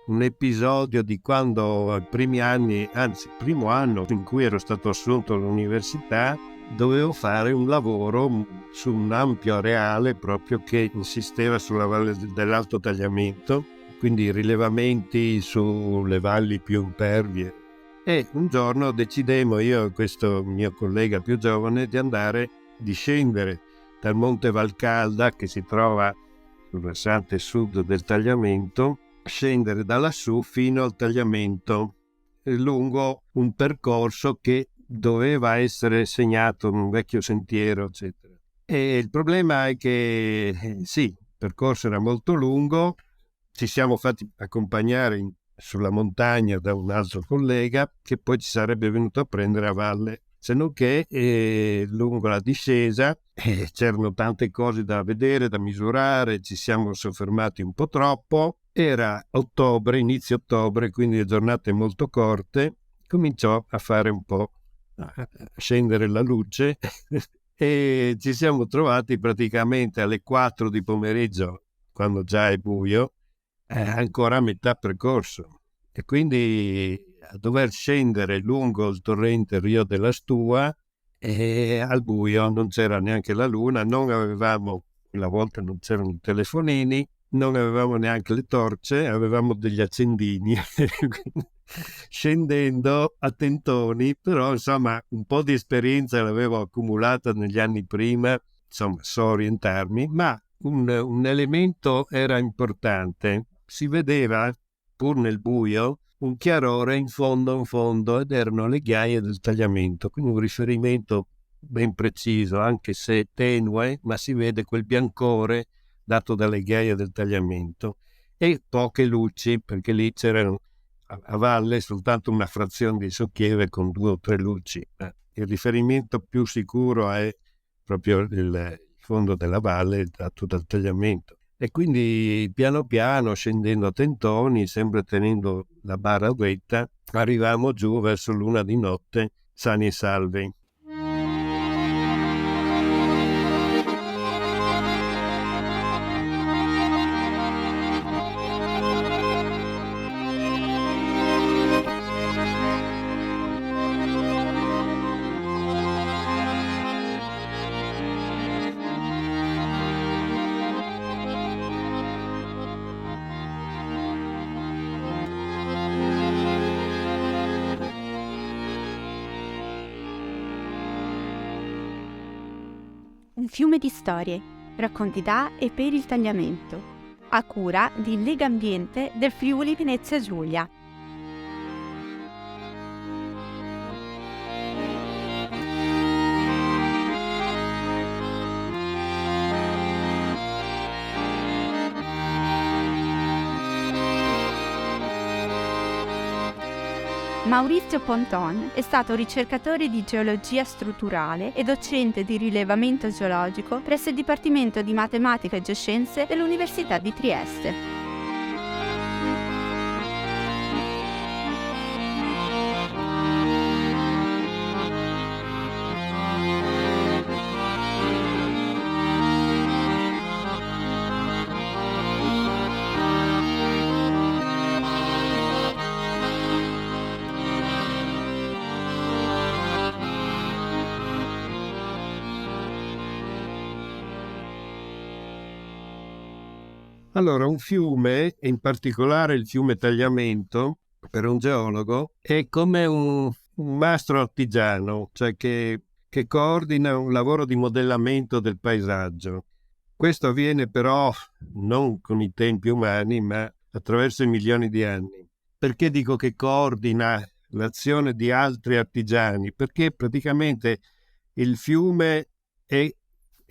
un episodio di quando ai primi anni, anzi il primo anno in cui ero stato assunto all'università, dovevo fare un lavoro su un ampio areale proprio che insisteva sulla valle dell'Alto Tagliamento, quindi rilevamenti sulle valli più impervie. E un giorno decidemmo, io e questo mio collega più giovane, di scendere dal Monte Valcalda, che si trova sul versante sud del Tagliamento, scendere da lassù fino al Tagliamento lungo un percorso che doveva essere segnato in un vecchio sentiero, eccetera. E il problema è che sì, il percorso era molto lungo, ci siamo fatti accompagnare sulla montagna da un altro collega che poi ci sarebbe venuto a prendere a valle, se non che lungo la discesa c'erano tante cose da vedere, da misurare, ci siamo soffermati un po' troppo. Era ottobre, inizio ottobre, quindi le giornate molto corte, cominciò a fare un po' a scendere la luce e ci siamo trovati praticamente alle 4 di pomeriggio, quando già è buio, ancora a metà percorso, e quindi a dover scendere lungo il torrente Rio della Stua e al buio, non c'era neanche la luna, non avevamo, quella volta non c'erano i telefonini, non avevamo neanche le torce, avevamo degli accendini scendendo a tentoni, però insomma un po' di esperienza l'avevo accumulata negli anni prima, insomma so orientarmi, ma un elemento era importante: si vedeva, pur nel buio, un chiarore in fondo, ed erano le ghiaie del Tagliamento, quindi un riferimento ben preciso, anche se tenue, ma si vede quel biancore dato dalle ghiaie del Tagliamento, e poche luci, perché lì c'erano a valle soltanto una frazione di socchieve con 2 o 3 luci. Il riferimento più sicuro è proprio il fondo della valle dato dal Tagliamento. E quindi piano piano, scendendo a tentoni, sempre tenendo la barra dritta, arrivavamo giù verso l'una di notte, sani e salvi. Un fiume di storie, racconti da e per il Tagliamento, a cura di Legambiente del Friuli Venezia Giulia. Maurizio Ponton è stato ricercatore di geologia strutturale e docente di rilevamento geologico presso il Dipartimento di Matematica e Geoscienze dell'Università di Trieste. Allora, un fiume, e in particolare il fiume Tagliamento, per un geologo, è come un mastro artigiano, cioè che coordina un lavoro di modellamento del paesaggio. Questo avviene però non con i tempi umani, ma attraverso i milioni di anni. Perché dico che coordina l'azione di altri artigiani? Perché praticamente il fiume è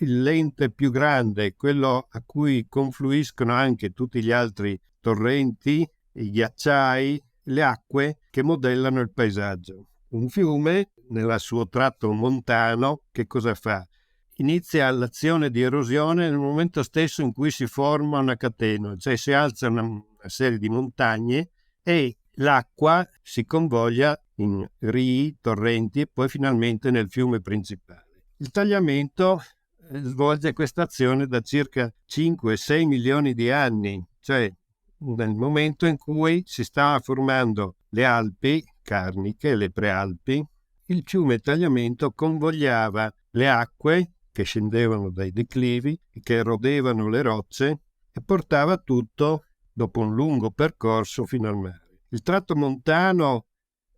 l'ente più grande, quello a cui confluiscono anche tutti gli altri torrenti, i ghiacciai, le acque che modellano il paesaggio. Un fiume, nel suo tratto montano, che cosa fa? Inizia l'azione di erosione nel momento stesso in cui si forma una catena, cioè si alza una serie di montagne e l'acqua si convoglia in rii, torrenti e poi finalmente nel fiume principale. Il Tagliamento svolge questa azione da circa 5-6 milioni di anni, cioè nel momento in cui si stava formando le Alpi Carniche, le prealpi, il fiume Tagliamento convogliava le acque che scendevano dai declivi, che erodevano le rocce e portava tutto, dopo un lungo percorso, fino al mare. Il tratto montano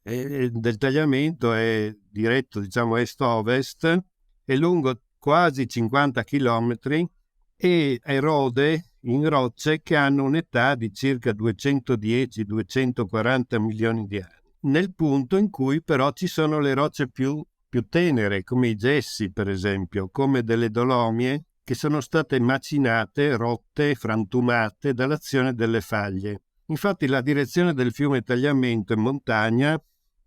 del Tagliamento è diretto, diciamo, est-ovest, è lungo quasi 50 chilometri e erode in rocce che hanno un'età di circa 210-240 milioni di anni. Nel punto in cui però ci sono le rocce più tenere, come i gessi per esempio, come delle dolomie che sono state macinate, rotte, frantumate dall'azione delle faglie. Infatti la direzione del fiume Tagliamento in montagna,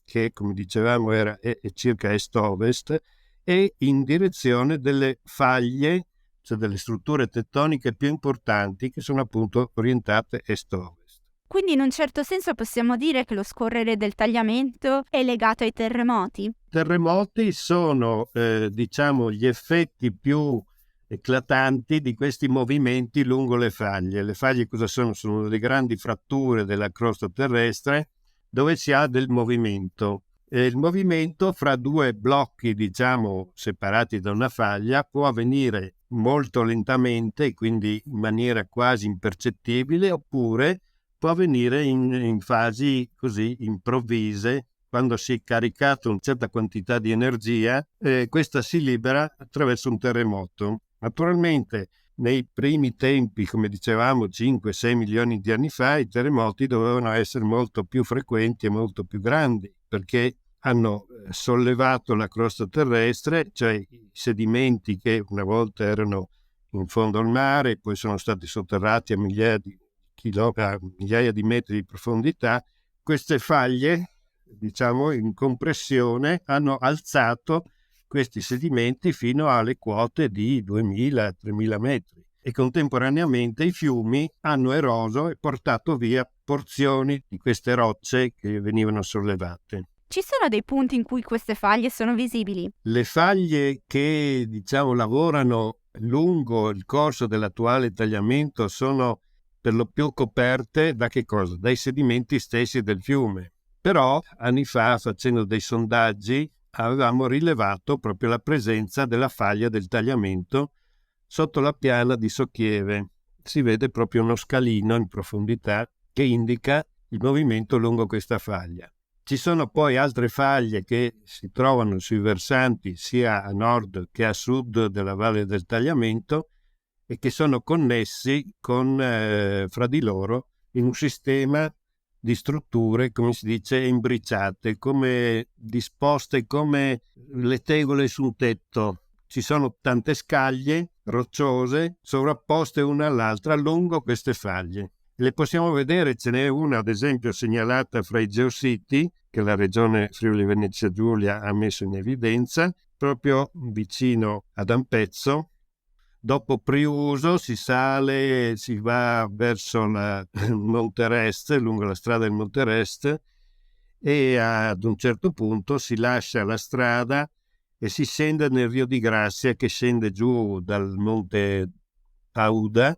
che come dicevamo è circa est-ovest, è in direzione delle faglie, cioè delle strutture tettoniche più importanti che sono appunto orientate est-ovest. Quindi in un certo senso possiamo dire che lo scorrere del Tagliamento è legato ai terremoti? Terremoti sono, diciamo, gli effetti più eclatanti di questi movimenti lungo le faglie. Le faglie cosa sono? Sono delle grandi fratture della crosta terrestre dove si ha del movimento. E il movimento fra due blocchi, diciamo, separati da una faglia può avvenire molto lentamente, quindi in maniera quasi impercettibile, oppure può avvenire in fasi così improvvise. Quando si è caricata una certa quantità di energia, questa si libera attraverso un terremoto. Naturalmente, nei primi tempi, come dicevamo, 5-6 milioni di anni fa, i terremoti dovevano essere molto più frequenti e molto più grandi, perché hanno sollevato la crosta terrestre, cioè i sedimenti che una volta erano in fondo al mare, poi sono stati sotterrati a migliaia di metri di profondità. Queste faglie, diciamo, in compressione hanno alzato questi sedimenti fino alle quote di 2000-3000 metri e contemporaneamente i fiumi hanno eroso e portato via porzioni di queste rocce che venivano sollevate. Ci sono dei punti in cui queste faglie sono visibili? Le faglie che, diciamo, lavorano lungo il corso dell'attuale tagliamento sono per lo più coperte da che cosa? Dai sedimenti stessi del fiume. Però anni fa, facendo dei sondaggi, avevamo rilevato proprio la presenza della faglia del Tagliamento sotto la piana di Socchieve. Si vede proprio uno scalino in profondità che indica il movimento lungo questa faglia. Ci sono poi altre faglie che si trovano sui versanti sia a nord che a sud della Valle del Tagliamento e che sono connessi fra di loro in un sistema di strutture, come si dice, imbriciate, come disposte come le tegole su un tetto. Ci sono tante scaglie rocciose sovrapposte una all'altra lungo queste faglie. Le possiamo vedere, ce n'è una ad esempio segnalata fra i Geositi, che la regione Friuli Venezia Giulia ha messo in evidenza, proprio vicino ad Ampezzo. Dopo Priuso si sale, si va verso il Monterest, lungo la strada del Monterest, e ad un certo punto si lascia la strada e si scende nel Rio di Grazia che scende giù dal monte Auda,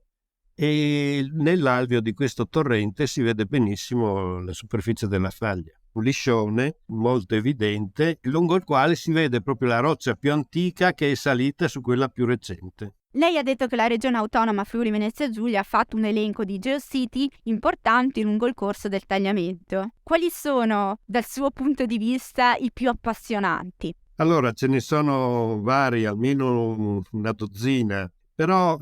e nell'alveo di questo torrente si vede benissimo la superficie della faglia. Un liscione molto evidente, lungo il quale si vede proprio la roccia più antica che è salita su quella più recente. Lei ha detto che la regione autonoma Friuli Venezia Giulia ha fatto un elenco di geositi importanti lungo il corso del tagliamento. Quali sono, dal suo punto di vista, i più appassionanti? Allora, ce ne sono vari, almeno una dozzina, però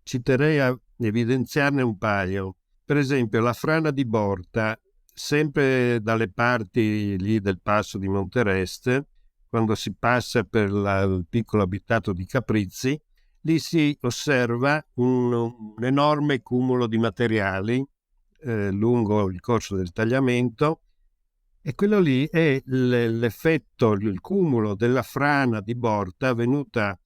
ci terrei a evidenziarne un paio. Per esempio, la frana di Borta, sempre dalle parti lì del passo di Monterest, quando si passa per il piccolo abitato di Caprizzi, lì si osserva un enorme cumulo di materiali lungo il corso del tagliamento, e quello lì è l'effetto, il cumulo della frana di Borta avvenuta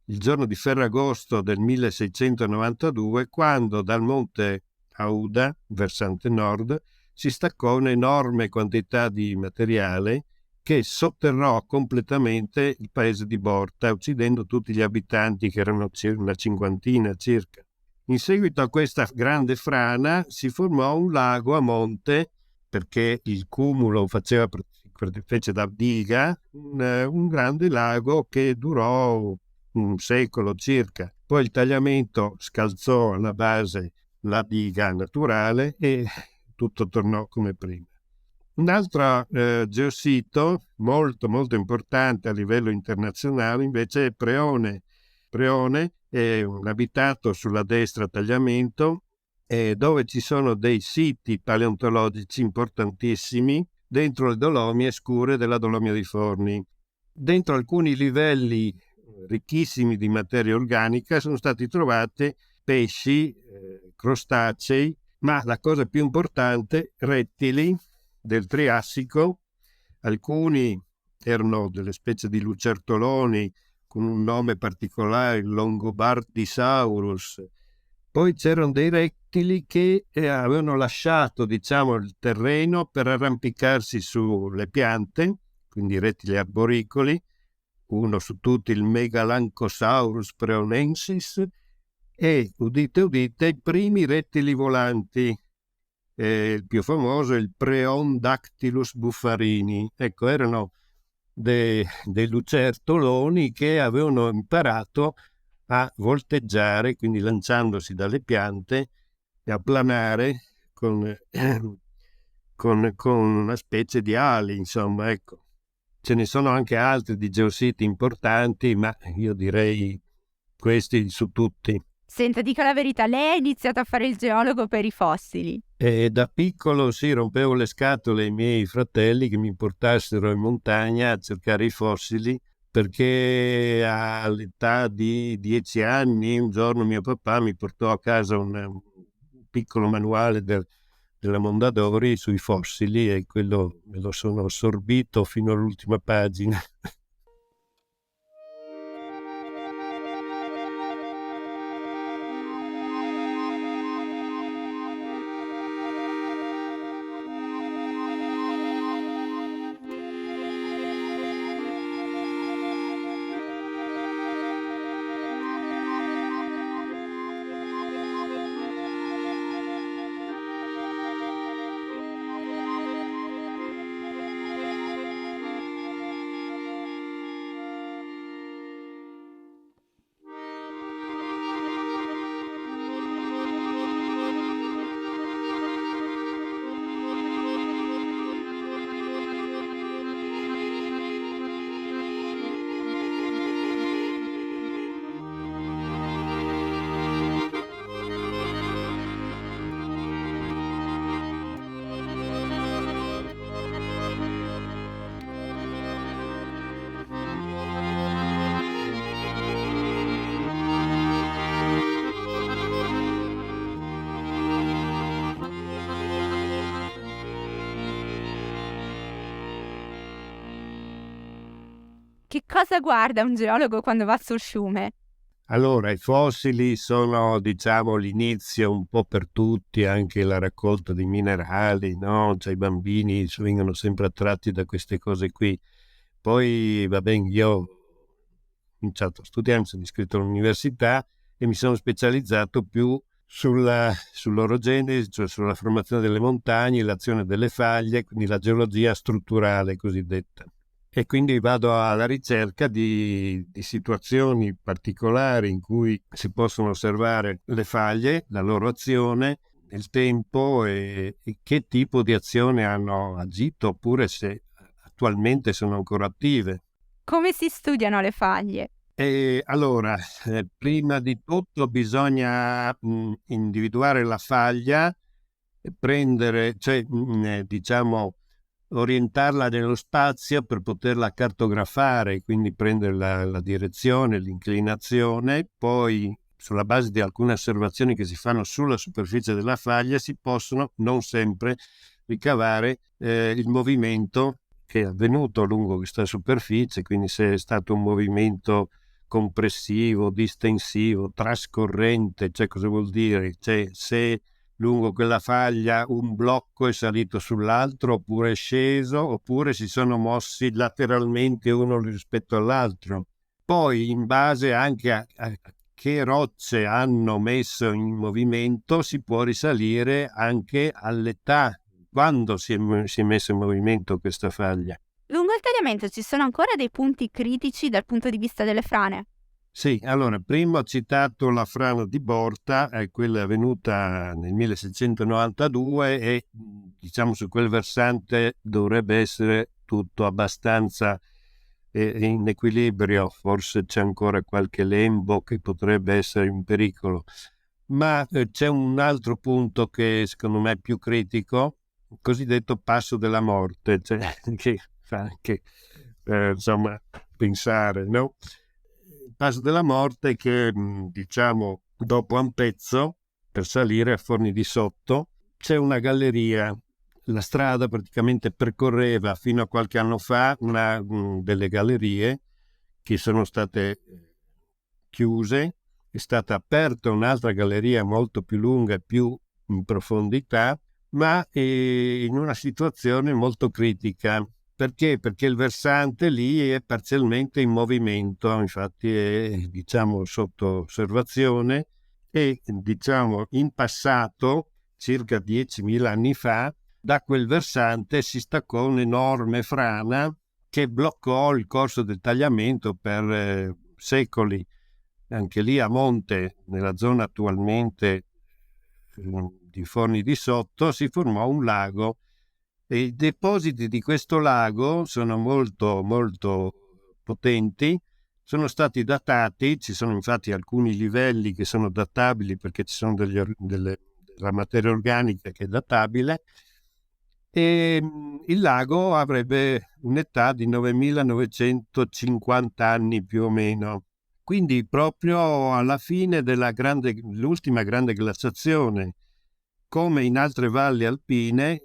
il giorno di Ferragosto del 1692, quando dal monte Auda, versante nord, si staccò un'enorme quantità di materiale che sotterrò completamente il paese di Borta, uccidendo tutti gli abitanti, che erano una cinquantina circa. In seguito a questa grande frana si formò un lago a monte, perché il cumulo fece da diga, un grande lago che durò un secolo circa. Poi il tagliamento scalzò alla base la diga naturale e tutto tornò come prima. Un altro geosito molto molto importante a livello internazionale invece è Preone. Preone è un abitato sulla destra a tagliamento dove ci sono dei siti paleontologici importantissimi dentro le dolomie scure della Dolomia dei Forni. Dentro alcuni livelli ricchissimi di materia organica sono stati trovati pesci, crostacei, ma la cosa più importante, rettili del Triassico. Alcuni erano delle specie di lucertoloni con un nome particolare, il Longobardisaurus. Poi c'erano dei rettili che avevano lasciato, diciamo, il terreno per arrampicarsi sulle piante, quindi rettili arboricoli, uno su tutti il Megalancosaurus preonensis e, udite udite, i primi rettili volanti. Il più famoso è il Preondactylus buffarini. Ecco, erano dei lucertoloni che avevano imparato a volteggiare, quindi lanciandosi dalle piante e a planare con una specie di ali, insomma, ecco. Ce ne sono anche altri di geositi importanti, ma io direi questi su tutti. Senta, dica la verità, lei ha iniziato a fare il geologo per i fossili? E da piccolo rompevo le scatole ai miei fratelli che mi portassero in montagna a cercare i fossili, perché all'età di 10 anni un giorno mio papà mi portò a casa un piccolo manuale della Mondadori sui fossili e quello me lo sono assorbito fino all'ultima pagina. Che cosa guarda un geologo quando va sul fiume? Allora, i fossili sono, diciamo, l'inizio un po' per tutti, anche la raccolta di minerali, no? Cioè, i bambini vengono sempre attratti da queste cose qui. Poi, va bene, io ho cominciato a studiare, mi sono iscritto all'università e mi sono specializzato più sull'orogenesi, cioè sulla formazione delle montagne, l'azione delle faglie, quindi la geologia strutturale cosiddetta. E quindi vado alla ricerca di situazioni particolari in cui si possono osservare le faglie, la loro azione nel tempo e che tipo di azione hanno agito oppure se attualmente sono ancora attive. Come si studiano le faglie? E allora, prima di tutto bisogna individuare la faglia, prendere, cioè diciamo orientarla nello spazio per poterla cartografare, quindi prendere la direzione, l'inclinazione, poi sulla base di alcune osservazioni che si fanno sulla superficie della faglia si possono, non sempre, ricavare il movimento che è avvenuto lungo questa superficie, quindi se è stato un movimento compressivo, distensivo, trascorrente, cioè cosa vuol dire? Cioè se lungo quella faglia un blocco è salito sull'altro oppure è sceso oppure si sono mossi lateralmente uno rispetto all'altro. Poi in base anche a che rocce hanno messo in movimento, si può risalire anche all'età, quando si è messo in movimento questa faglia. Lungo il tagliamento ci sono ancora dei punti critici dal punto di vista delle frane? Sì, allora, prima ho citato la frana di Borta, quella avvenuta nel 1692 e diciamo su quel versante dovrebbe essere tutto abbastanza in equilibrio, forse c'è ancora qualche lembo che potrebbe essere in pericolo, ma c'è un altro punto che secondo me è più critico, il cosiddetto passo della morte, cioè, che fa anche insomma pensare, no? Il passo della morte che diciamo dopo Ampezzo, per salire a Forni di Sotto, c'è una galleria. La strada praticamente percorreva fino a qualche anno fa delle gallerie che sono state chiuse, è stata aperta un'altra galleria molto più lunga e più in profondità, ma in una situazione molto critica. Perché? Perché il versante lì è parzialmente in movimento, infatti è diciamo sotto osservazione e diciamo in passato, circa 10.000 anni fa, da quel versante si staccò un'enorme frana che bloccò il corso del tagliamento per secoli. Anche lì a monte, nella zona attualmente di Forni di Sotto, si formò un lago e i depositi di questo lago sono molto molto potenti, sono stati datati, ci sono infatti alcuni livelli che sono databili perché ci sono della materia organica che è databile, e il lago avrebbe un'età di 9.950 anni più o meno, quindi proprio alla fine dell'ultima grande glaciazione. Come in altre valli alpine,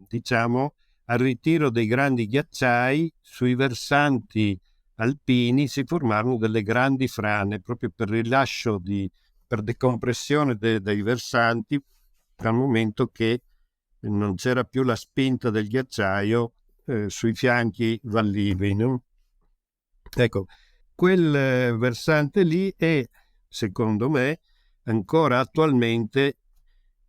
diciamo, al ritiro dei grandi ghiacciai, sui versanti alpini si formarono delle grandi frane, proprio per rilascio per decompressione dei versanti, dal momento che non c'era più la spinta del ghiacciaio sui fianchi vallivi, no? Ecco, quel versante lì è, secondo me, ancora attualmente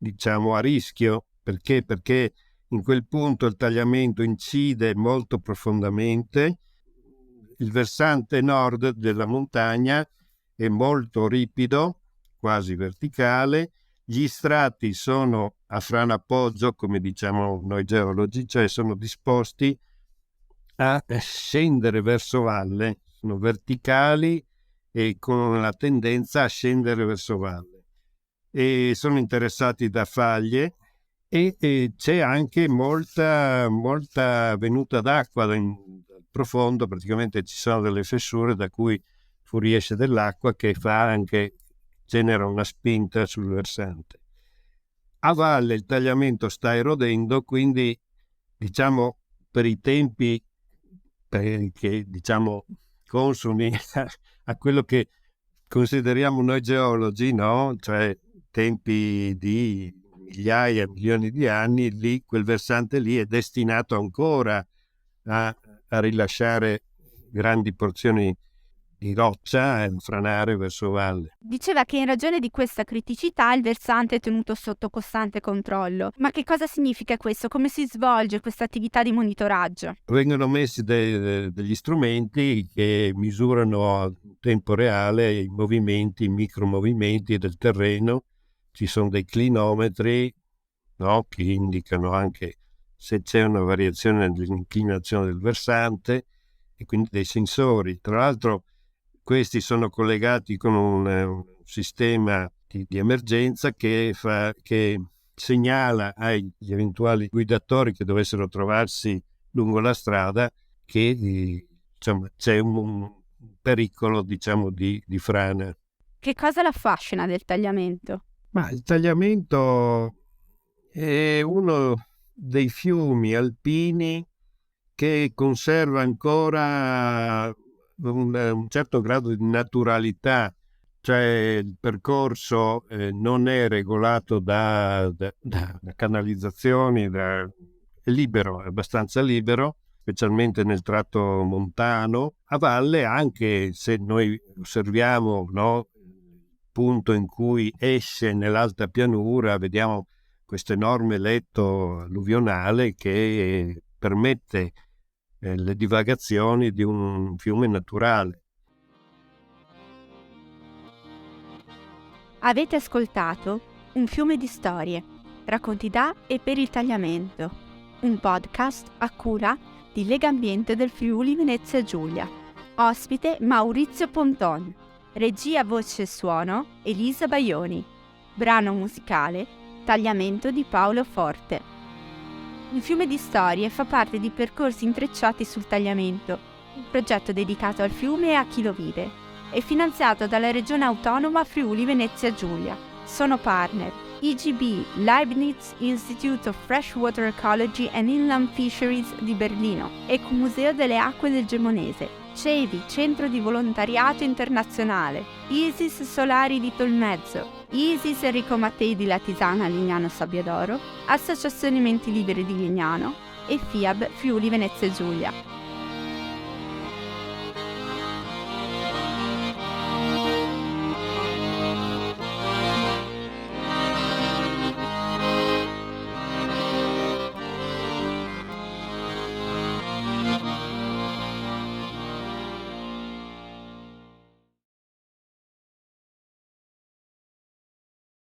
diciamo a rischio. Perché? Perché in quel punto il tagliamento incide molto profondamente, il versante nord della montagna è molto ripido, quasi verticale, gli strati sono a franapoggio, come diciamo noi geologi, cioè sono disposti a scendere verso valle, sono verticali e con la tendenza a scendere verso valle. E sono interessati da faglie e c'è anche molta venuta d'acqua dal profondo, praticamente ci sono delle fessure da cui fuoriesce dell'acqua che genera una spinta sul versante. A valle il tagliamento sta erodendo, quindi diciamo per i tempi che diciamo consoni a quello che consideriamo noi geologi, no? Cioè tempi di migliaia, milioni di anni, lì quel versante lì è destinato ancora a rilasciare grandi porzioni di roccia e franare verso valle. Diceva che in ragione di questa criticità il versante è tenuto sotto costante controllo. Ma che cosa significa questo? Come si svolge questa attività di monitoraggio? Vengono messi degli strumenti che misurano a tempo reale i movimenti, i micromovimenti del terreno. Ci sono dei clinometri, no, che indicano anche se c'è una variazione nell'inclinazione del versante e quindi dei sensori. Tra l'altro questi sono collegati con un sistema di emergenza che segnala agli eventuali guidatori che dovessero trovarsi lungo la strada che insomma, c'è un pericolo diciamo di frana. Che cosa l'affascina del tagliamento? Ma il tagliamento è uno dei fiumi alpini che conserva ancora un certo grado di naturalità, cioè il percorso non è regolato da canalizzazioni, è libero, è abbastanza libero, specialmente nel tratto montano. A valle, anche se noi osserviamo, no, il punto in cui esce nell'alta pianura, vediamo questo enorme letto alluvionale che permette le divagazioni di un fiume naturale. Avete ascoltato Un fiume di storie, racconti da e per il Tagliamento, un podcast a cura di Legambiente del Friuli Venezia Giulia. Ospite Maurizio Ponton, regia voce e suono Elisa Baioni, brano musicale Tagliamento di Paolo Forte. Un fiume di storie fa parte di Percorsi intrecciati sul Tagliamento, un progetto dedicato al fiume e a chi lo vive, e finanziato dalla Regione Autonoma Friuli Venezia Giulia. Sono partner IGB, Leibniz Institute of Freshwater Ecology and Inland Fisheries di Berlino, Ecomuseo delle Acque del Gemonese, CEVI, Centro di Volontariato Internazionale, ISIS Solari di Tolmezzo, ISIS Enrico Mattei di Latisana Lignano Sabbiadoro, Associazione Menti Liberi di Lignano e FIAB Friuli Venezia Giulia.